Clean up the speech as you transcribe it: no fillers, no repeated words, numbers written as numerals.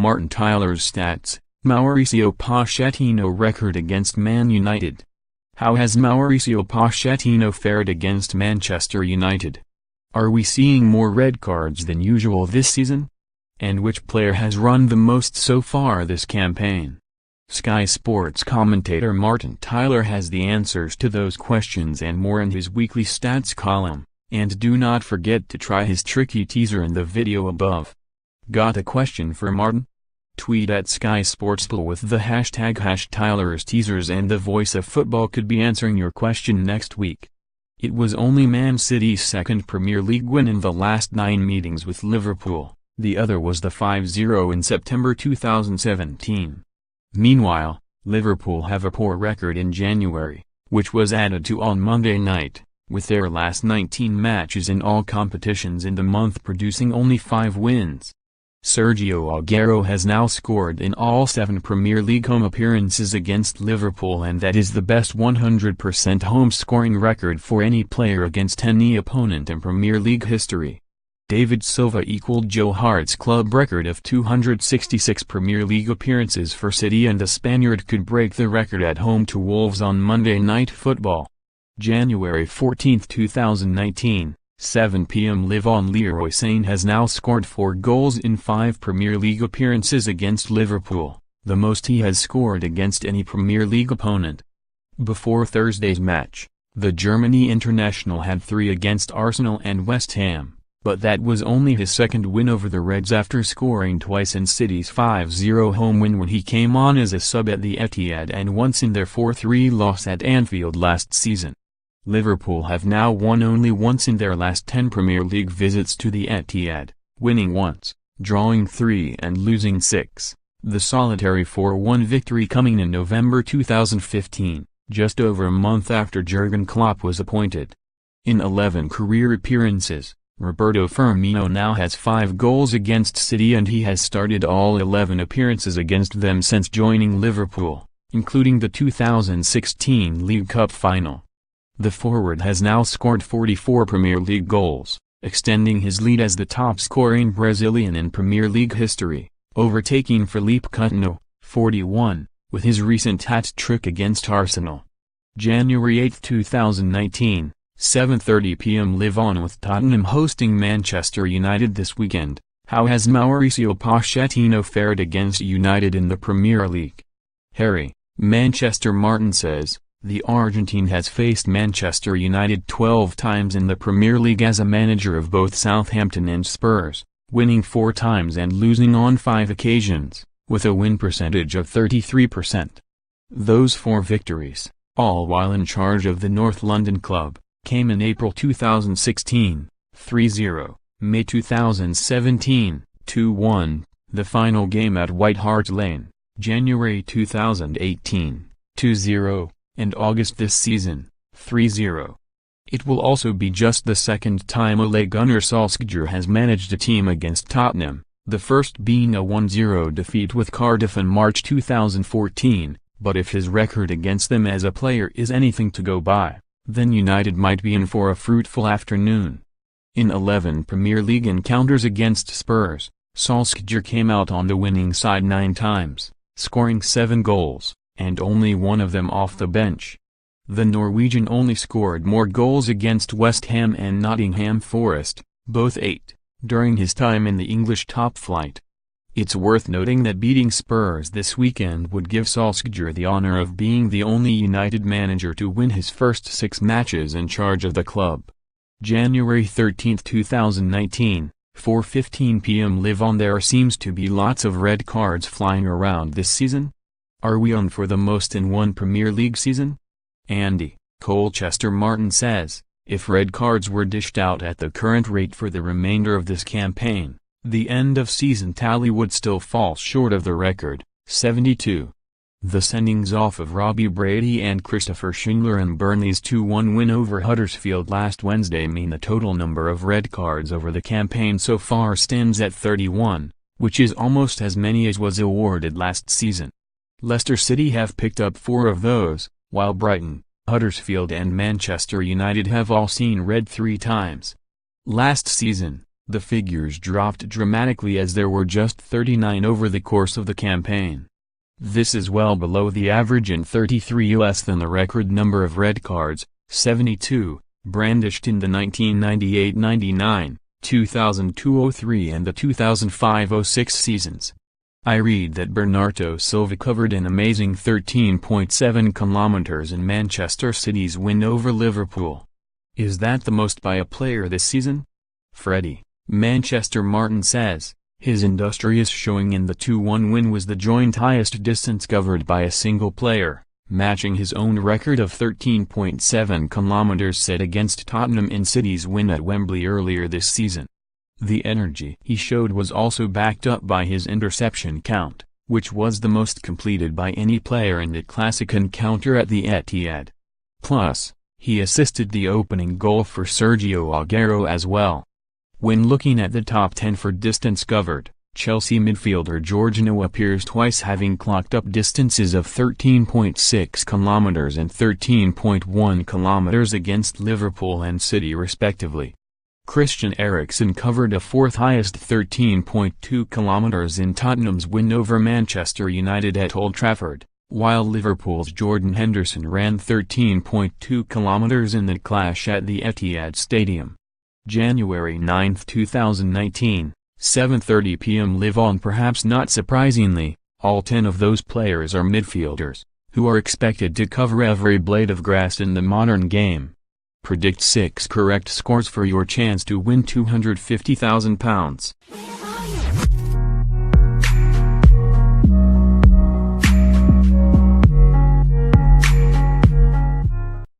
Martin Tyler's stats, Mauricio Pochettino record against Man United. How has Mauricio Pochettino fared against Manchester United? Are we seeing more red cards than usual this season? And which player has run the most so far this campaign? Sky Sports commentator Martin Tyler has the answers to those questions and more in his weekly stats column, and do not forget to try his tricky teaser in the video above. Got a question for Martin? Tweet at Sky Sportspool with the hashtag #TylersTeasers and the voice of football could be answering your question next week. It was only Man City's second Premier League win in the last 9 meetings with Liverpool, the other was the 5-0 in September 2017. Meanwhile, Liverpool have a poor record in January, which was added to on Monday night, with their last 19 matches in all competitions in the month producing only 5 wins. Sergio Aguero has now scored in all 7 Premier League home appearances against Liverpool, and that is the best 100% home scoring record for any player against any opponent in Premier League history. David Silva equaled Joe Hart's club record of 266 Premier League appearances for City, and the Spaniard could break the record at home to Wolves on Monday Night Football. January 14, 2019. 7 p.m. Live on. Leroy Sane has now scored 4 goals in 5 Premier League appearances against Liverpool, the most he has scored against any Premier League opponent. Before Thursday's match, the Germany international had 3 against Arsenal and West Ham, but that was only his second win over the Reds after scoring twice in City's 5-0 home win when he came on as a sub at the Etihad and once in their 4-3 loss at Anfield last season. Liverpool have now won only once in their last 10 Premier League visits to the Etihad, winning once, drawing 3 and losing 6, the solitary 4-1 victory coming in November 2015, just over a month after Jurgen Klopp was appointed. In 11 career appearances, Roberto Firmino now has 5 goals against City, and he has started all 11 appearances against them since joining Liverpool, including the 2016 League Cup final. The forward has now scored 44 Premier League goals, extending his lead as the top-scoring Brazilian in Premier League history, overtaking Philippe Coutinho, 41, with his recent hat-trick against Arsenal. January 8, 2019, 7:30 p.m. Live on with Tottenham hosting Manchester United this weekend. How has Mauricio Pochettino fared against United in the Premier League? Harry, Manchester. Martin says, the Argentine has faced Manchester United 12 times in the Premier League as a manager of both Southampton and Spurs, winning 4 times and losing on 5 occasions, with a win percentage of 33%. Those 4 victories, all while in charge of the North London club, came in April 2016, 3-0, May 2017, 2-1, the final game at White Hart Lane, January 2018, 2-0, and August this season, 3-0. It will also be just the second time Ole Gunnar Solskjaer has managed a team against Tottenham, the first being a 1-0 defeat with Cardiff in March 2014, but if his record against them as a player is anything to go by, then United might be in for a fruitful afternoon. In 11 Premier League encounters against Spurs, Solskjaer came out on the winning side 9 times, scoring 7 goals, and only 1 of them off the bench. The Norwegian only scored more goals against West Ham and Nottingham Forest, both 8, during his time in the English top flight. It's worth noting that beating Spurs this weekend would give Solskjaer the honor of being the only United manager to win his first 6 matches in charge of the club. January 13, 2019, 4:15 p.m. Live on. There seems to be lots of red cards flying around this season. Are we on for the most in one Premier League season? Andy, Colchester. Martin says, if red cards were dished out at the current rate for the remainder of this campaign, the end-of-season tally would still fall short of the record, 72. The sendings off of Robbie Brady and Christopher Schindler in Burnley's 2-1 win over Huddersfield last Wednesday mean the total number of red cards over the campaign so far stands at 31, which is almost as many as was awarded last season. Leicester City have picked up 4 of those, while Brighton, Huddersfield and Manchester United have all seen red 3 times. Last season, The figures dropped dramatically as there were just 39 over the course of the campaign. This is well below the average and 33 less than the record number of red cards, 72, brandished in the 1998-99, 2002-03 and the 2005-06 seasons. I read that Bernardo Silva covered an amazing 13.7 kilometers in Manchester City's win over Liverpool. Is that the most by a player this season? Freddie, Manchester Martin says, his industrious showing in the 2-1 win was the joint highest distance covered by a single player, matching his own record of 13.7 kilometers set against Tottenham in City's win at Wembley earlier this season. The energy he showed was also backed up by his interception count, which was the most completed by any player in the classic encounter at the Etihad. Plus, he assisted the opening goal for Sergio Aguero as well. When looking at the top 10 for distance covered, Chelsea midfielder Jorginho appears twice, having clocked up distances of 13.6 kilometers and 13.1 kilometers against Liverpool and City respectively. Christian Eriksen covered a fourth highest 13.2 kilometers in Tottenham's win over Manchester United at Old Trafford, while Liverpool's Jordan Henderson ran 13.2 kilometers in the clash at the Etihad Stadium. January 9, 2019, 7:30 p.m. live on. Perhaps not surprisingly, all 10 of those players are midfielders, who are expected to cover every blade of grass in the modern game. Predict 6 correct scores for your chance to win £250,000.